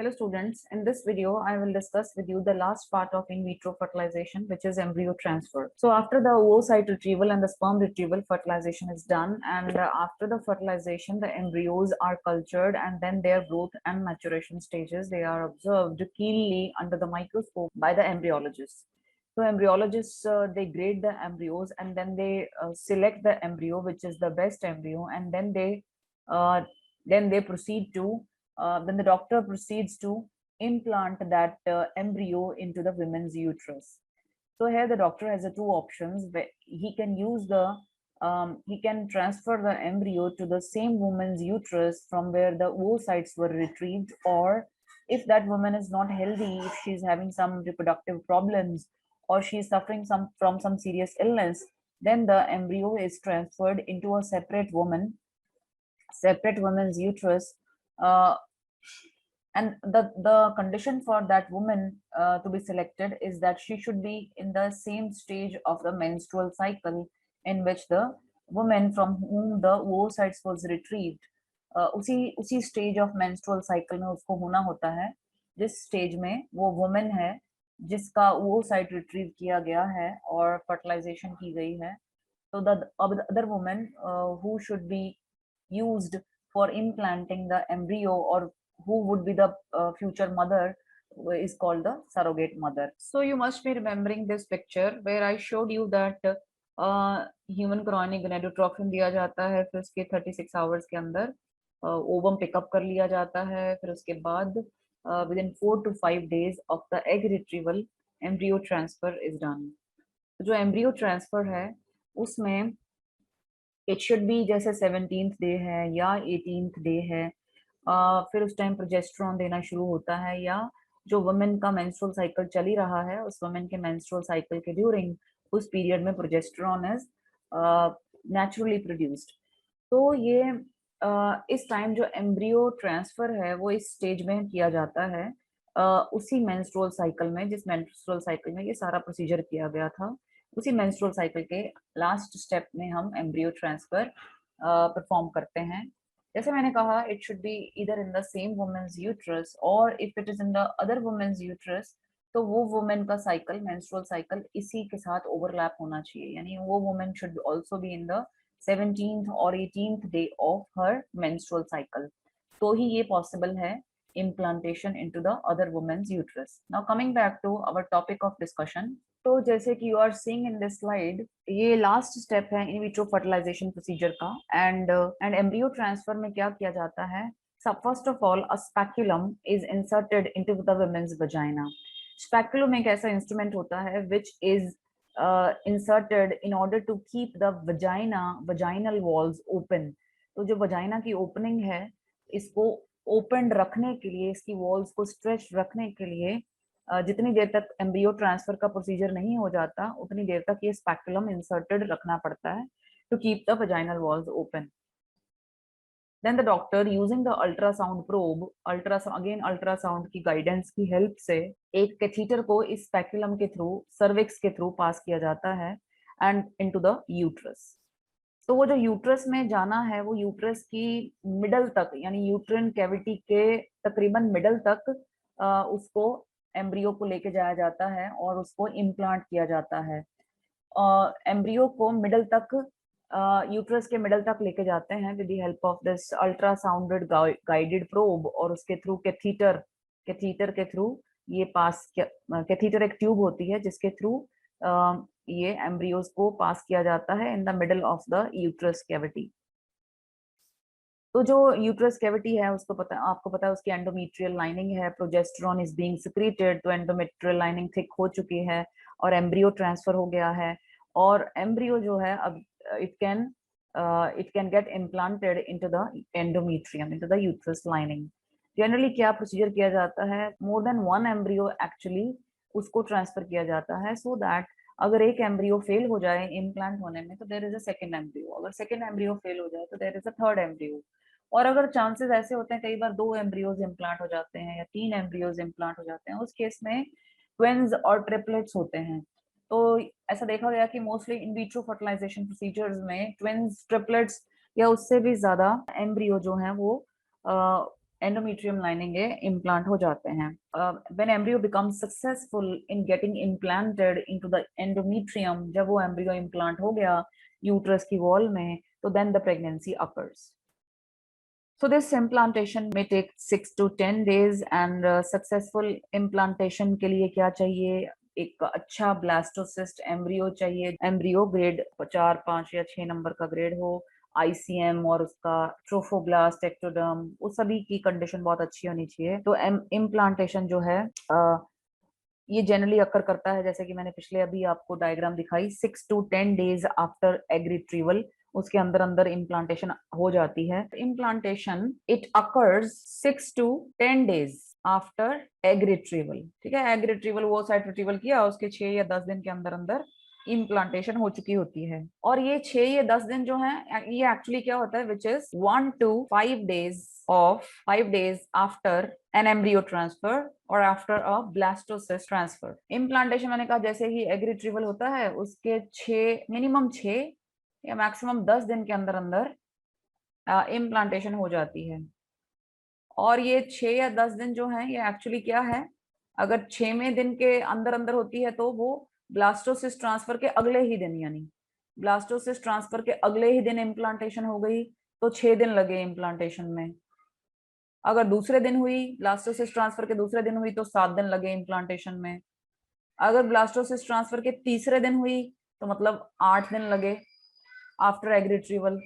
Hello students, in this video I will discuss with you the last part of in vitro fertilization, which is embryo transfer. So after the oocyte retrieval and the sperm retrieval, fertilization is done, and after the fertilization the embryos are cultured and then their growth and maturation stages they are observed keenly under the microscope by the embryologists. So embryologists they grade the embryos and then they select the embryo which is the best embryo, and then they proceed to then the doctor proceeds to implant that embryo into the women's uterus. So here the doctor has two options where he can use he can transfer the embryo to the same woman's uterus from where the oocytes were retrieved, or if that woman is not healthy, if she's having some reproductive problems or she's suffering from some serious illness, then the embryo is transferred into a separate woman's uterus. uh, and the condition for that woman to be selected is that she should be in the same stage of the menstrual cycle in which the woman from whom the oocytes was retrieved, उसी stage of menstrual cycle में उसको होना होता है जिस stage में वो women है जिसका oocyte रिट्रीव किया गया है और फर्टिलाइजेशन की गई है. So the other woman who should be used for implanting the embryo, or who would be the future mother, is called the surrogate mother. So you must be remembering this picture where I showed you that human chorionic gonadotropin दिया जाता है, फिर उसके 36 hours के अंदर ovum pickup कर लिया जाता है, फिर उसके बाद with in 4 to 5 days of the egg retrieval embryo transfer is done. जो एम्ब्रियो ट्रांसफर है उसमें इट शुड बी जैसे 17th डे है या 18th डे है, फिर उस टाइम प्रोजेस्टेरॉन देना शुरू होता है, या जो वुमेन का मेंस्ट्रुअल साइकिल चल ही रहा है उस वुमेन के मेंस्ट्रुअल साइकिल के ड्यूरिंग उस पीरियड में प्रोजेस्टेरॉन इज नेचुरली प्रोड्यूस्ड. तो ये इस टाइम जो एम्ब्रियो ट्रांसफर है वो इस स्टेज में किया जाता है, उसी मेंस्ट्रुअल साइकिल में, जिस मेंस्ट्रुअल साइकिल में ये सारा प्रोसीजर किया गया था, उसी मेंस्ट्रुअल साइकिल के लास्ट स्टेप में हम एम्ब्रियो ट्रांसफर परफॉर्म करते हैं. जैसे मैंने कहा, it should be either in the same women's uterus, और if it is in the other women's uterus तो वो वुमेन का साइकिल, मेंस्ट्रुअल साइकिल, इसी के साथ ओवरलैप होना चाहिए, यानी वो women should also be in the 17th और 18th day of her menstrual cycle. तो ही ये पॉसिबल है implantation into the other woman's uterus. Now coming back to our topic of discussion, तो जैसे कि you are seeing in this slide, ये last step है in vitro fertilization procedure का, and embryo transfer में क्या किया जाता है. So first of all, a speculum is inserted into the woman's vagina. Speculum एक ऐसा instrument होता है which is inserted in order to keep the vaginal walls open. तो जो vagina की opening है इसको ओपन रखने के लिए, इसकी वॉल्स को स्ट्रेच रखने के लिए, जितनी देर तक एम्ब्रियो ट्रांसफर का प्रोसीजर नहीं हो जाता उतनी देर तक ये स्पेकुलम इंसर्टेड रखना पड़ता है to keep the vaginal walls open. Then the doctor using the ultrasound probe, ultrasound की गाइडेंस की हेल्प से एक कैथीटर को इस स्पेकुलम के थ्रू, सर्विक्स के थ्रू पास किया जाता है एंड इनटू द यूट्रस. तो वो जो यूट्रस में जाना है वो यूट्रस की मिडल तक, यानी यूट्रिन कैविटी के तकरीबन मिडल तक उसको एम्ब्रियो को लेके जाया जाता है और उसको इम्प्लांट किया जाता है. एम्ब्रियो को मिडल तक, यूट्रस के मिडल तक लेके जाते हैं with the help of this ultrasounded guided probe, और उसके थ्रू कैथीटर के थ्रू ये पास, कैथीटर एक ट्यूब होती है जिसके थ्रू ये एम्ब्रियोज को पास किया जाता है in the middle of the uterus cavity. तो जो यूट्रस कैविटी है उसको आपको पता है उसकी एंडोमेट्रियल लाइनिंग है, प्रोजेस्टेरॉन इज बीइंग सिक्रीटेड, तो एंडोमेट्रियल लाइनिंग थिक हो चुकी है और एम्ब्रियो ट्रांसफर हो गया है, और एम्ब्रियो जो है अब it can get implanted into the endometrium, into the uterus lining. Generally क्या प्रोसीजर किया जाता है, more than one embryo actually उसको ट्रांसफर किया जाता है, सो दैट अगर एक एम्ब्रियो फेल हो जाए इम्प्लांट होने में तो there is a second embryo, अगर सेकंड एम्ब्रियो फेल हो जाए तो there is a third embryo, और अगर चांसेस ऐसे होते हैं कई बार 2 एम्ब्रियोज इम्प्लांट हो जाते हैं या 3 एम्ब्रियोज इम्प्लांट हो जाते हैं, उस केस में ट्विन्स और ट्रिपलेट्स होते हैं. तो ऐसा देखा गया कि mostly in vitro fertilization procedures में ट्विन्स, ट्रिपलेट्स या उससे भी ज्यादा एम्ब्रियो जो हैं वो एंडोमेट्रियम लाइनिंग इम्प्लांट हो जाते हैं। When embryo becomes successful in getting implanted into the endometrium, जब वो एम्ब्रियो इम्प्लांट हो गया यूट्रस की वॉल में, तो then the pregnancy occurs. So this implantation may take 6 to 10 days and successful implantation के लिए क्या चाहिए? एक अच्छा ब्लास्टोसिस्ट एम्ब्रियो चाहिए, एम्ब्रियो ग्रेड 4, 5 या 6 नंबर का ग्रेड हो, ICM और उसका ट्रोफोब्लास्ट, एक्टोडर्म, वो सभी की कंडीशन बहुत अच्छी होनी चाहिए। तो इम्प्लांटेशन जो है ये जनरली अकर करता है, जैसे कि मैंने पिछले अभी आपको डायग्राम दिखाई, 6 to 10 days after egg retrieval, उसके अंदर अंदर इम्प्लांटेशन हो जाती है। Implantation it occurs 6 to 10 days after egg retrieval, ठीक है। एग रिट्रीवल वो साइट रिट्रीवल किया, उसके 6 या 10 दिन के अंदर अंदर इम्प्लांटेशन हो चुकी होती है। और ये 6 या 10 दिन जो है ये एक्चुअली क्या होता है, which is 1 to 5 days of 5 days after an embryo transfer or after a blastocyst transfer. Implantation मैंने कहा जैसे ही एग रिट्रीवल होता है उसके 6 या मैक्सिमम 10 दिन के अंदर अंदर इम्प्लांटेशन हो जाती है। और ये 6 या 10 दिन जो है ये एक्चुअली क्या है, अगर 6वें दिन के अंदर अंदर होती है तो वो ब्लास्टोसिस्ट ट्रांसफर के अगले ही दिन, यानी ब्लास्टोसिस्ट ट्रांसफर के अगले ही दिन इम्प्लांटेशन हो गई तो 6 दिन लगे इम्प्लांटेशन में। अगर दूसरे दिन हुई, ब्लास्टोसिस्ट ट्रांसफर के दूसरे दिन हुई, तो 7 दिन लगे इम्प्लांटेशन में। अगर ब्लास्टोसिस्ट ट्रांसफर के तीसरे दिन हुई तो मतलब 8 दिन लगे आफ्टर एग रिट्रीवल।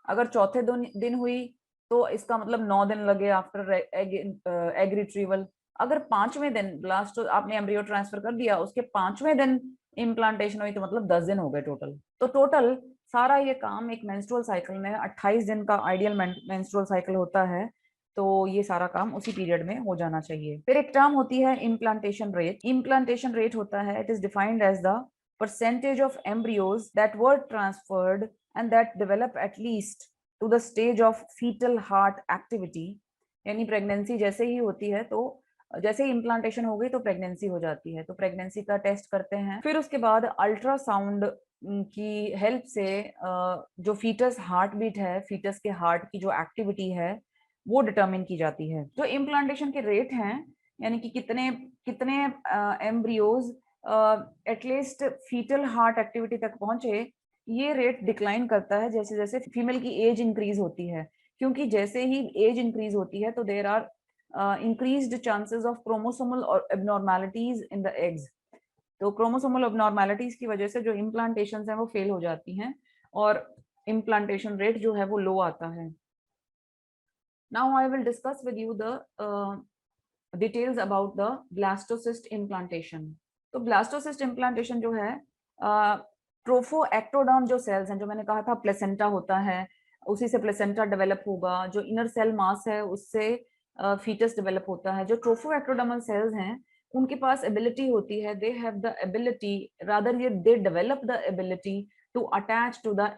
अगर चौथे दिन हुई तो इसका मतलब 9 दिन लगे आफ्टर एग रिट्रीवल। अगर 5वें दिन ब्लास्टो आपने एम्ब्रियो ट्रांसफर कर दिया, उसके 5वें दिन इम्प्लांटेशन हुई, तो मतलब 10 दिन हो गए टोटल। तो टोटल सारा ये काम एक मेंस्ट्रुअल साइकिल में 28 दिन का आइडियल मेंस्ट्रुअल साइकिल होता है, तो ये सारा काम उसी पीरियड में हो जाना चाहिए। फिर एक टर्म होती है इम्प्लांटेशन रेट। इम्प्लांटेशन रेट होता है, it is defined as the percentage of embryos that were transferred and that develop at least to the stage of fetal heart activity। यानी प्रेगनेंसी जैसे ही होती है तो जैसे ही इम्प्लांटेशन हो गई तो प्रेगनेंसी हो जाती है, तो प्रेगनेंसी का टेस्ट करते हैं। फिर उसके बाद अल्ट्रासाउंड की हेल्प से जो फीटस हार्ट बीट है, फीटस के हार्ट की जो एक्टिविटी है वो डिटरमिन की जाती है। जो इम्प्लांटेशन के रेट हैं, यानी कि कितने कितने embryos at least foetal heart activity तक पहुंचे, ये रेट डिक्लाइन करता है जैसे जैसे फीमेल की एज इंक्रीज होती है। क्योंकि जैसे ही एज इंक्रीज होती है तो देर are increased chances of chromosomal और एबनॉर्मेलिटीज इन द एग्स। तो क्रोमोसोमल एबनॉर्मेलिटीज की वजह से जो इम्प्लांटेशन है वो फेल हो जाती हैं और इम्प्लांटेशन रेट जो है वो लो आता है। Now I will discuss with you the details about the blastocyst implantation. तो ब्लास्टोसिस्ट इम्प्लांटेशन जो है, ट्रोफो एक्टोडर्म जो सेल्स हैं, जो मैंने कहा था प्लेसेंटा होता है, उसी से प्लेसेंटा डेवलप होगा, जो इनर सेल मास है उससे फीटस डेवलप होता है। जो ट्रोफो एक्टोडर्मल सेल्स हैं उनके पास एबिलिटी होती है, they have the ability, rather ये they develop the ability to attach to the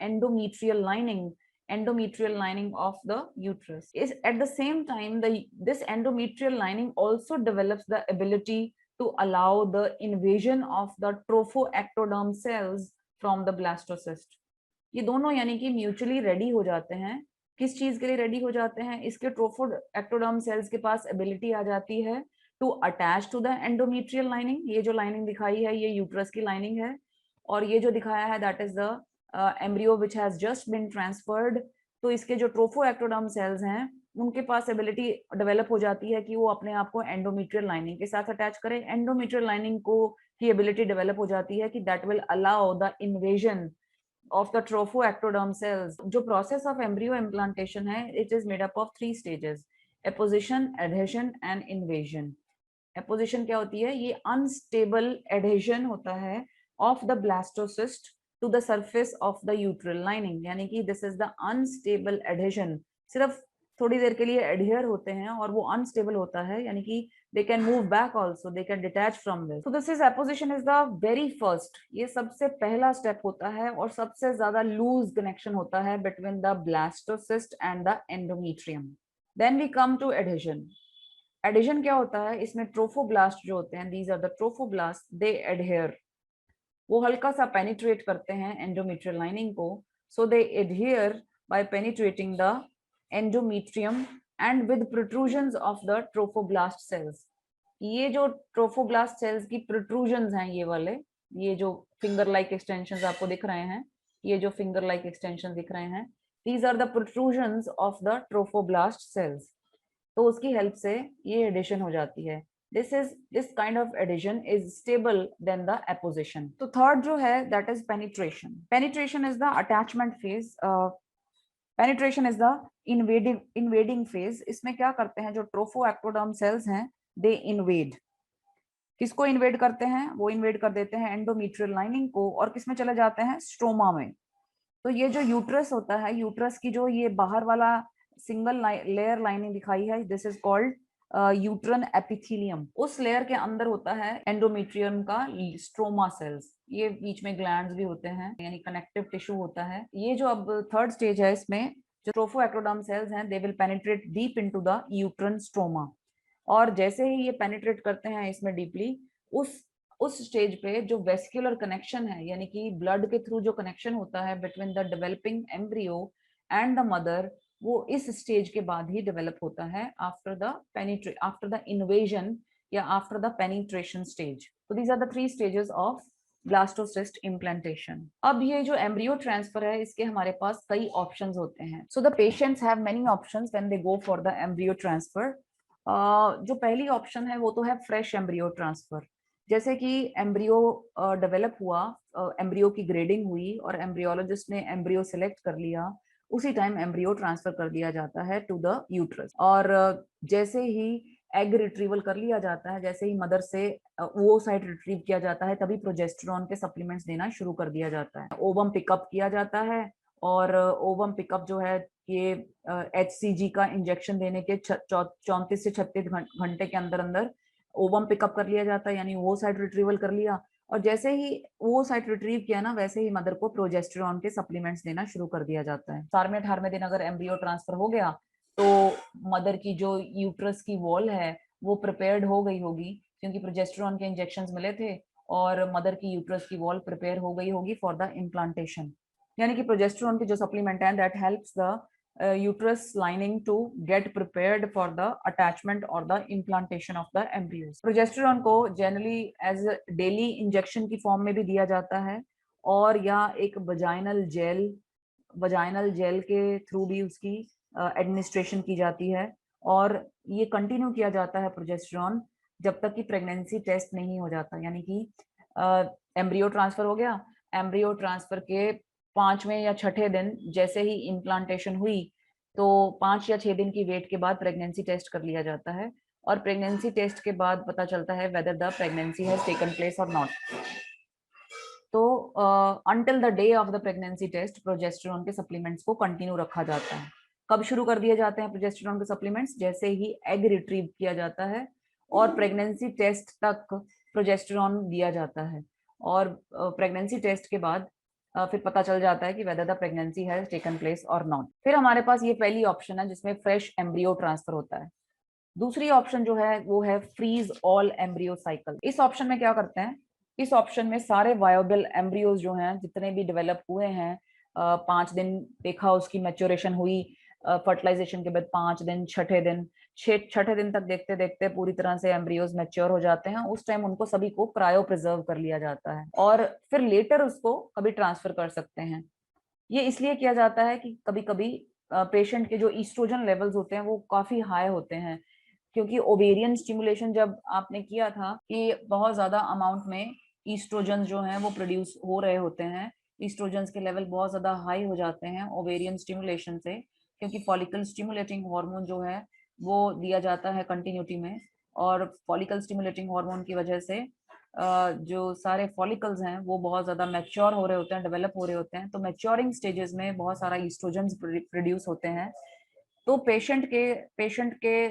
endometrial lining of the uterus. Is at the same time this endometrial lining also develops the ability to allow the invasion of the trophoectoderm cells from the blastocyst। ये दोनों यानी कि mutually ready हो जाते हैं। किस चीज के लिए रेडी हो जाते हैं? इसके ट्रोफोएक्टोडर्म सेल्स के पास एबिलिटी आ जाती है to attach to the endometrial lining. ये जो लाइनिंग दिखाई है ये यूट्रस की लाइनिंग है, और ये जो दिखाया है that is the embryo which has just been transferred. तो इसके जो ट्रोफोएक्टोडर्म सेल्स हैं उनके पास एबिलिटी डेवलप हो जाती है कि वो अपने आप को एंडोमेट्रियल लाइनिंग के साथ अटैच करें। एंडोमेट्रियल लाइनिंग को की एबिलिटी डेवलप हो जाती है कि that will allow the invasion of the trophoectoderm cells। जो process of embryo implantation है, it is made up of 3 stages: apposition, adhesion and invasion। apposition क्या होती है? ये unstable adhesion होता है of the blastocyst to the surface of the uterine lining, यानी कि this is the unstable adhesion। सिर्फ थोड़ी देर के लिए adhere होते हैं और वो unstable होता है, यानी कि they can move back also, they can detach from this। so this is apposition is the very first, ये सबसे पहला स्टेप होता है और सबसे ज्यादा लूज कनेक्शन होता है between the blastocyst and the endometrium। then we come to adhesion। adhesion क्या होता है? इसमें ट्रोफोब्लास्ट जो होते हैं, these are the trophoblasts, they adhere, वो हल्का सा पेनिट्रेट करते हैं एंडोमेट्रियल लाइनिंग को। so they adhere by penetrating the endometrium and with protrusions of the trophoblast cells. ये जो trophoblast cells की protrusions हैं, ये वाले, ये जो finger like extensions आपको दिख रहे हैं, ये जो finger like extensions दिख रहे हैं, these are the protrusions of the trophoblast cells. तो उसकी हेल्प से ये एडिशन हो जाती है. This kind of adhesion is stable than the apposition. तो थर्ड जो है that is penetration. Penetration is the attachment phase. Penetration is the invading phase. इसमें क्या करते हैं, जो ट्रोफोएक्टोडर्म सेल्स हैं, they invade. किसको इन्वेड करते हैं? वो इन्वेड कर देते हैं एंडोमेट्रियल लाइनिंग को, और किसमें चले जाते हैं? स्ट्रोमा में. तो ये जो यूट्रस होता है, यूट्रस की जो ये बाहर वाला सिंगल लेयर लाइनिंग दिखाई है, दिस इज कॉल्ड यूट्रन एपिथेलियम. उस लेयर के अंदर होता है एंडोमेट्रियम का स्ट्रोमा सेल्स. ये बीच में ग्लैंड्स भी होते हैं, यानी कनेक्टिव टिश्यू होता है. ये जो अब थर्ड स्टेज है, इसमें जो ट्रोफोएक्टोडर्म सेल्स हैं, they will penetrate deep into the uterine stroma. और जैसे ही ये पेनिट्रेट करते हैं इसमें डीपली, उस स्टेज पे जो वेस्क्यूलर कनेक्शन है, यानी कि ब्लड के थ्रू जो कनेक्शन होता है between the developing embryo and the mother, वो इस स्टेज के बाद ही डेवलप होता है आफ्टर द इन्वेजन या आफ्टर द पेनिट्रेशन स्टेज. तो these are the 3 stages of blastocyst implantation. अब ये जो एम्ब्रियो ट्रांसफर है, इसके हमारे पास कई ऑप्शंस होते हैं. So the patients have many options when they go for the embryo transfer. जो पहली ऑप्शन है वो तो है फ्रेश एम्ब्रियो ट्रांसफर. जैसे कि एम्ब्रियो डेवलप हुआ, एम्ब्रियो की ग्रेडिंग हुई और एम्ब्रियोलॉजिस्ट ने एम्ब्रियो सिलेक्ट कर लिया, उसी टाइम एम्ब्रियो ट्रांसफर कर दिया जाता है टू द यूट्रस. और जैसे ही एग रिट्रीवल कर लिया जाता है, जैसे ही मदर से ओवोसाइट रिट्रीव किया जाता है, तभी प्रोजेस्टेरॉन के सप्लीमेंट्स देना शुरू कर दिया जाता है. ओवम पिकअप किया जाता है, और ओवम पिकअप जो है, ये HCG का इंजेक्शन देने के 34 से 36 घंटे के अंदर अंदर ओवम पिकअप कर लिया जाता है, यानी ओवोसाइट रिट्रीवल कर लिया. और जैसे ही ओवोसाइट रिट्रीव किया ना, वैसे ही मदर को प्रोजेस्टेरॉन के सप्लीमेंट्स देना शुरू कर दिया जाता है. 17वें-18वें दिन अगर एम्ब्रियो ट्रांसफर हो गया, तो मदर की जो यूट्रस की वॉल है वो प्रिपेयर्ड हो गई होगी, क्योंकि प्रोजेस्टेरॉन के इंजेक्शंस मिले थे, और मदर की यूट्रस की वॉल प्रिपेयर हो गई होगी फॉर द इम्प्लांटेशन. यानी कि प्रोजेस्टेरॉन की जो सप्लीमेंट है, that helps the uterus lining to get prepared for the attachment or the implantation of the embryos. Progesterone को जनरली एज डेली इंजेक्शन की फॉर्म में भी दिया जाता है, और या एक वजाइनल जेल के थ्रू भी उसकी एडमिनिस्ट्रेशन की जाती है. और ये कंटिन्यू किया जाता है प्रोजेस्टेरॉन जब तक कि प्रेगनेंसी टेस्ट नहीं हो जाता. यानी कि एम्ब्रियो ट्रांसफर हो गया, एम्ब्रियो ट्रांसफर के 5वें या 6ठे दिन जैसे ही इम्प्लांटेशन हुई, तो 5 या 6 दिन की वेट के बाद प्रेगनेंसी टेस्ट कर लिया जाता है. और प्रेगनेंसी टेस्ट के बाद पता चलता है whether the pregnancy has taken place और नॉट. तो until the day of the pregnancy test progesterone के सप्लीमेंट्स को कंटिन्यू रखा जाता है. कब शुरू कर दिए जाते हैं प्रोजेस्टेरॉन के सप्लीमेंट्स? जैसे ही एग रिट्रीव किया जाता है और प्रेगनेंसी टेस्ट तक प्रोजेस्टेरॉन दिया जाता है. और प्रेगनेंसी टेस्ट के बाद फिर पता चल जाता है कि weather the pregnancy has taken place और नॉट. फिर हमारे पास ये पहली ऑप्शन है जिसमें फ्रेश एम्ब्रियो ट्रांसफर होता है. दूसरी ऑप्शन जो है वो है फ्रीज ऑल एम्ब्रियो साइकिल. इस ऑप्शन में क्या करते हैं? इस ऑप्शन में सारे वायबल एम्ब्रियोज जो हैं, जितने भी डेवलप हुए हैं, 5 दिन देखा उसकी मैच्योरेशन हुई, फर्टिलाइजेशन के बाद 5 दिन, छठे दिन तक देखते देखते पूरी तरह से एम्ब्रियोज मैच्योर हो जाते हैं. उस टाइम उनको सभी को क्रायो प्रिजर्व कर लिया जाता है, और फिर लेटर उसको कभी ट्रांसफर कर सकते हैं. ये इसलिए किया जाता है कि कभी कभी पेशेंट के जो ईस्ट्रोजन लेवल्स होते हैं वो काफी हाई होते हैं, क्योंकि ओवेरियन स्टिमुलेशन जब आपने किया था कि बहुत ज्यादा अमाउंट में ईस्ट्रोजन जो हैं वो प्रोड्यूस हो रहे होते हैं. ईस्ट्रोजन के लेवल बहुत ज्यादा हाई हो जाते हैं ओवेरियन स्टिमुलेशन से, क्योंकि फॉलिकल स्टिमुलेटिंग हार्मोन जो है वो दिया जाता है कंटिन्यूटी में. और फॉलिकल स्टिमुलेटिंग हार्मोन की वजह से जो सारे फॉलिकल्स हैं वो बहुत ज्यादा मैच्योर हो रहे होते हैं, डेवलप हो रहे होते हैं. तो मैच्योरिंग स्टेजेस में बहुत सारा ईस्ट्रोजन प्रोड्यूस होते हैं. तो पेशेंट के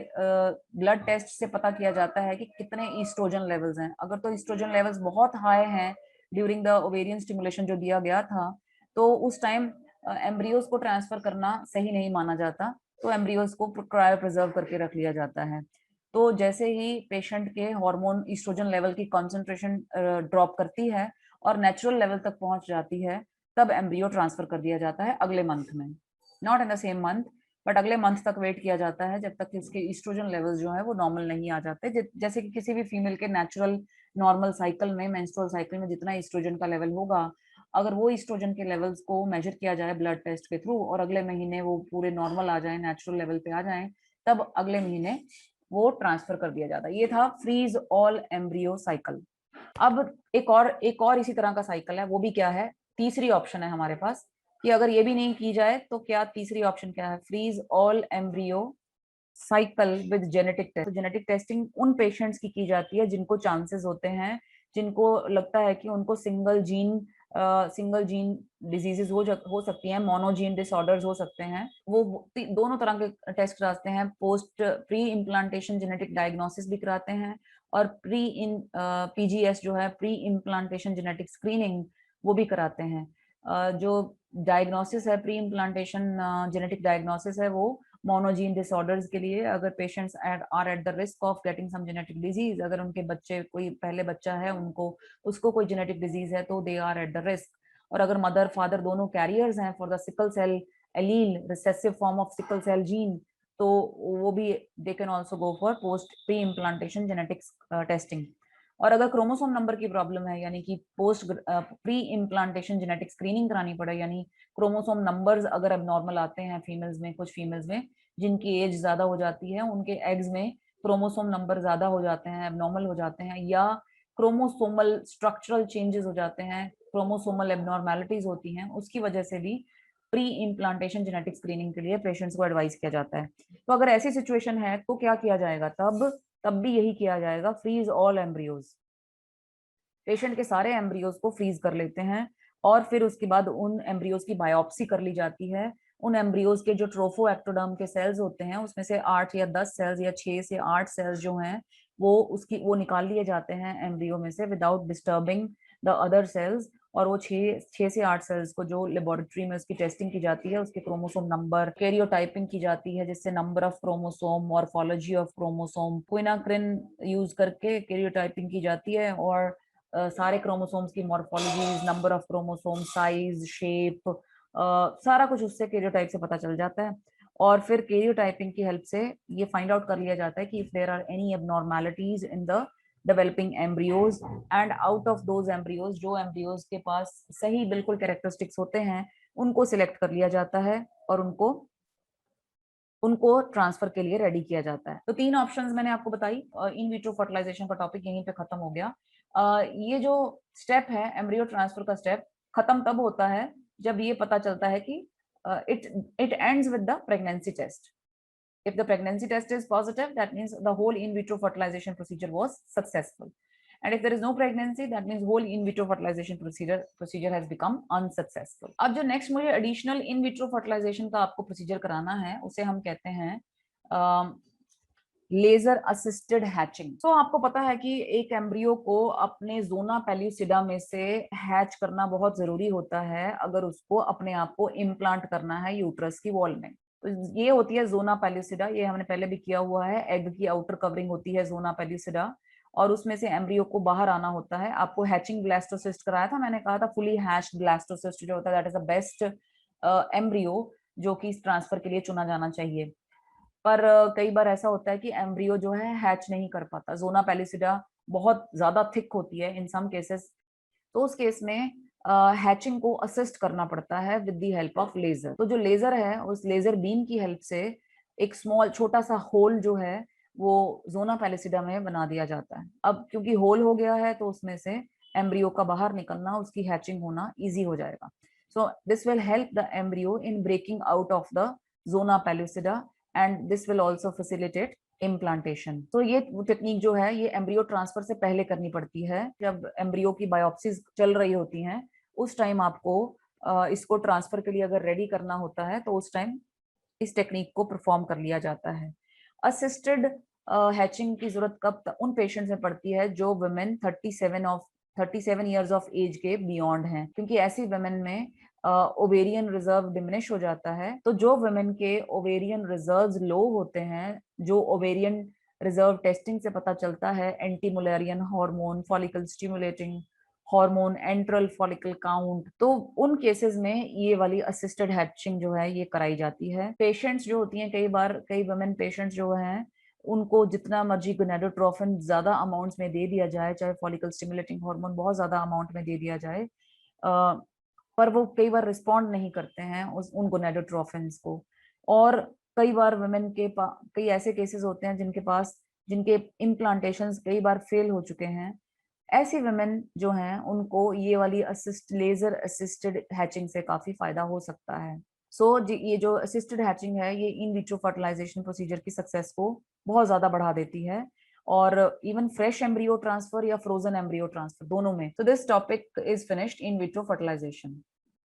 ब्लड टेस्ट से पता किया जाता है कि कितने ईस्ट्रोजन लेवल्स हैं. अगर तो ईस्ट्रोजन लेवल्स बहुत हाई हैं ड्यूरिंग द ओवेरियन स्टिमुलेशन जो दिया गया था, तो उस टाइम एम्ब्रियोज को ट्रांसफर करना सही नहीं माना जाता. तो एम्ब्रियोज को क्रायो प्रिजर्व करके रख लिया जाता है. तो जैसे ही पेशेंट के हार्मोन ईस्ट्रोजन लेवल की कॉन्सेंट्रेशन ड्रॉप करती है और नेचुरल लेवल तक पहुंच जाती है, तब एम्ब्रियो ट्रांसफर कर दिया जाता है अगले मंथ में, not in the same month. But अगले मंथ तक वेट किया जाता है जब तक कि इसके ईस्ट्रोजन लेवल्स जो है वो नॉर्मल नहीं आ जाते। जैसे कि किसी भी फीमेल के नेचुरल नॉर्मल साइकिल में, मेंस्ट्रुअल साइकिल में जितना ईस्ट्रोजन का लेवल होगा, अगर वो ईस्ट्रोजन के लेवल्स को मेजर किया जाए ब्लड टेस्ट के थ्रू और अगले महीने वो पूरे नॉर्मल आ जाए, नेचुरल लेवल पे आ जाए, तब अगले महीने वो ट्रांसफर कर दिया जाता है। ये था फ्रीज ऑल एम्ब्रियो साइकिल। अब एक और इसी तरह का साइकिल है, वो भी क्या है, तीसरी ऑप्शन है हमारे पास कि अगर ये भी नहीं की जाए तो क्या तीसरी ऑप्शन क्या है, freeze all embryo cycle with genetic test. Genetic testing उन पेशेंट्स की जाती है जिनको चांसेस होते हैं, जिनको लगता है कि उनको सिंगल जीन डिजीजेस हो सकती हैं, मोनोजीन डिसऑर्डर्स हो सकते हैं। वो दोनों तरह के टेस्ट कराते हैं, प्री इम्प्लांटेशन जेनेटिक डायग्नोसिस भी कराते हैं और पीजीएस जो है, प्री इम्प्लांटेशन जेनेटिक स्क्रीनिंग, वो भी कराते हैं। जो डायग्नोसिस है, प्री इम्प्लांटेशन जेनेटिक डायग्नोसिस है, वो मोनोजीन डिसऑर्डर्स के लिए, अगर patients are at the risk of getting some genetic disease, अगर उनके बच्चे, कोई पहले बच्चा है उसको कोई जेनेटिक डिजीज है तो they are at the risk. और अगर मदर फादर दोनों कैरियर्स हैं for the sickle cell allele, recessive form of sickle cell gene, तो वो भी they can also go for post pre implantation genetics testing. और अगर क्रोमोसोम नंबर की प्रॉब्लम है, यानी कि post pre implantation genetic screening करानी पड़े, यानी क्रोमोसोम नंबर्स अगर अब नॉर्मल आते हैं फीमेल्स में, कुछ फीमेल्स में जिनकी एज ज्यादा हो जाती है, उनके एग्स में क्रोमोसोम नंबर ज्यादा हो जाते हैं, एबनॉर्मल हो जाते हैं, या क्रोमोसोमल स्ट्रक्चरल चेंजेस हो जाते हैं, क्रोमोसोमल एबनॉर्मेलिटीज होती हैं, उसकी वजह से भी प्री इम्प्लांटेशन जेनेटिक स्क्रीनिंग के लिए पेशेंट्स को एडवाइस किया जाता है। तो अगर ऐसी सिचुएशन है तो क्या किया जाएगा, तब भी यही किया जाएगा, फ्रीज ऑल एम्ब्रियोज। पेशेंट के सारे एम्ब्रियोज को फ्रीज कर लेते हैं और फिर उसके बाद उन एम्ब्रियोज की बायोप्सी कर ली जाती है। उन एम्ब्रियोज के जो ट्रोफो एक्टोडर्म के सेल्स होते हैं, उसमें से 8 या 10 सेल्स या 6 से 8 सेल्स जो हैं वो निकाल लिए जाते हैं एम्ब्रियो में से without disturbing the other sales. और वो 6 से 8 सेल्स को जो लेबोरेटरी में उसकी टेस्टिंग की जाती है, उसके क्रोमोसोम नंबर, कैरियोटाइपिंग की जाती है, जिससे number of chromosome, morphology of chromosome, quinacrine use करके कैरियोटाइपिंग की जाती है और सारे क्रोमोसोम्स की morphologies, number of chromosome, size, shape, सारा कुछ उससे कैरियोटाइप से पता चल जाता है। और फिर कैरियोटाइपिंग की हेल्प से ये फाइंड आउट कर लिया जाता है कि if there are any abnormalities in the developing embryos, and out of those embryos, जो एम्ब्रियोज के पास सही बिल्कुल कैरेक्टरिस्टिक्स होते हैं, उनको सिलेक्ट कर लिया जाता है और उनको उनको ट्रांसफर के लिए रेडी किया जाता है। तो 3 ऑप्शंस मैंने आपको बताई। इन विट्रो फर्टिलाइजेशन का टॉपिक यहीं पे खत्म हो गया। ये जो स्टेप है, एम्ब्रियो ट्रांसफर का स्टेप, खत्म तब होता है जब ये पता चलता है कि it it ends with the pregnancy test. If the pregnancy test is positive, that means the whole in vitro fertilization procedure was successful. And if there is no pregnancy, that means whole in vitro fertilization procedure has become unsuccessful. अब जो next मुझे additional in vitro fertilization का आपको procedure कराना है, उसे हम कहते हैं लेजर असिस्टेड हैचिंग। तो आपको पता है कि एक एम्ब्रियो को अपने जोना पेल्यूसिडा में से हैच करना बहुत जरूरी होता है अगर उसको अपने आप को इम्प्लांट करना है यूट्रस की वॉल में। तो ये होती है जोना पेल्यूसिडा, ये हमने पहले भी किया हुआ है। एग की आउटर कवरिंग होती है जोना पेल्यूसिडा और उसमें से एम्ब्रियो को बाहर आना होता है। आपको हैचिंग ब्लास्टोसिस्ट कराया था, मैंने कहा था फुली हैच्ड ब्लास्टोसिस्ट जो होता है that is the best embryo जो कि इस ट्रांसफर के लिए चुना जाना चाहिए। पर कई बार ऐसा होता है कि एम्ब्रियो जो है हैच नहीं कर पाता, जोना पेलिसिडा बहुत ज्यादा थिक होती है इन सम केसेस। तो उस केस में हैचिंग को असिस्ट करना पड़ता है with the help of laser. तो जो लेजर है, उस लेजर बीम की हेल्प से एक स्मॉल छोटा सा होल जो है वो जोना पेलिसिडा में बना दिया जाता है। अब क्योंकि होल हो गया है तो उसमें से एम्ब्रियो का बाहर निकलना, उसकी हैचिंग होना इजी हो जाएगा। So this will help the embryo in breaking out of the zona pellucida and this will also facilitate implantation. तो ये टेक्निक जो है ये एम्ब्रियो ट्रांसफर से पहले करनी पड़ती है। जब एम्ब्रियो की बायोप्सीज चल रही होती हैं उस टाइम आपको इसको ट्रांसफर के लिए अगर रेडी करना होता है तो उस टाइम इस टेक्निक को परफॉर्म कर लिया जाता है। असिस्टेड हैचिंग की जरूरत कब उन पेशेंट्स में पड़ती है जो वुमेन 37 ईयर्स ऑफ एज के बियॉन्ड हैं, क्योंकि ऐसी वुमेन में ओवेरियन रिजर्व डिमिनिश हो जाता है। तो जो वुमेन के ओवेरियन रिजर्व्स लो होते हैं, जो ओवेरियन रिजर्व टेस्टिंग से पता चलता है, anti Mullerian hormone, follicle stimulating hormone, enteral follicle count, तो उन केसेस में ये वाली असिस्टेड हैचिंग जो है ये कराई जाती है। पेशेंट्स जो होती हैं, कई बार कई वुमेन पेशेंट्स जो हैं, उनको जितना मर्जी गोनाडोट्रोफिन ज्यादा अमाउंट्स में दे दिया जाए, चाहे फॉलिकल स्टिमुलेटिंग हार्मोन बहुत ज्यादा अमाउंट में दे दिया जाए, पर वो कई बार रिस्पॉन्ड नहीं करते हैं उन गोनाडोट्रोफिन्स को। और कई बार वुमेन के पास कई ऐसे केसेस होते हैं जिनके इम्प्लांटेशंस कई बार फेल हो चुके हैं। ऐसी वुमेन जो हैं उनको ये वाली लेजर असिस्टेड हैचिंग से काफी फायदा हो सकता है। ये जो असिस्टेड हैचिंग है ये इन विट्रो फर्टिलाइजेशन प्रोसीजर की सक्सेस को बहुत ज्यादा बढ़ा देती है, और इवन फ्रेश एम्ब्रियो ट्रांसफर या फ्रोजन एम्ब्रियो ट्रांसफर दोनों में। So this topic is finished in vitro fertilisation.